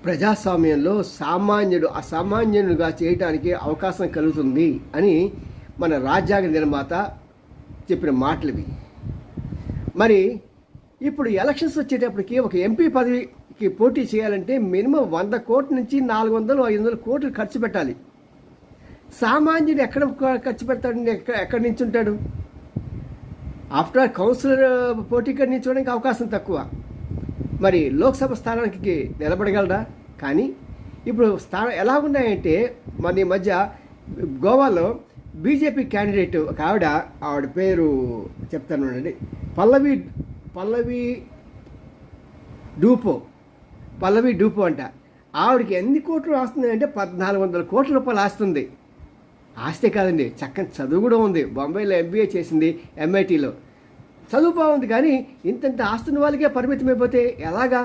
ప్రజాస్వామ్యంలో సామాన్యుడు అసామాన్యునిగా చేయటానికి అవకాశం కలుగుతుంది అని మన రాజ్యాంగ నిర్మాత చెప్పిన మాటలు. మరి ఇప్పుడు ఎలక్షన్స్ వచ్చేటప్పటికి ఒక ఎంపీ పదవికి పోటీ చేయాలంటే మినిమం 100 కోట్ల నుంచి 400-500 కోట్లు ఖర్చు పెట్టాలి. సామాన్యుడు ఎక్కడ ఖర్చు పెడతాడండి? ఎక్కడి నుంచి ఉంటాడు? ఆఫ్టర్ ఆల్ కౌన్సిలర్ పోటీకి నిల్చోడానికి అవకాశం తక్కువ. మరి లోక్సభ స్థానానికి నిలబడగలరా? కానీ ఇప్పుడు స్థానం ఎలా ఉన్నాయంటే, మన ఈ మధ్య గోవాలో బీజేపీ క్యాండిడేట్ ఒక ఆవిడ పేరు చెప్తాను అండి, పల్లవి డూపో అంట. ఆవిడకి ఎన్ని కోట్లు వస్తుంది అంటే 1400 కోట్ల రూపాయలు ఆస్తుంది. ఆస్తే కాదండి, చక్కని చదువు కూడా ఉంది. బొంబాయిలో MBA చేసింది, MITలో చదువు బాగుంది. కానీ ఇంత ఆస్తున్న వాళ్ళకే పరిమితమైపోతే ఎలాగా?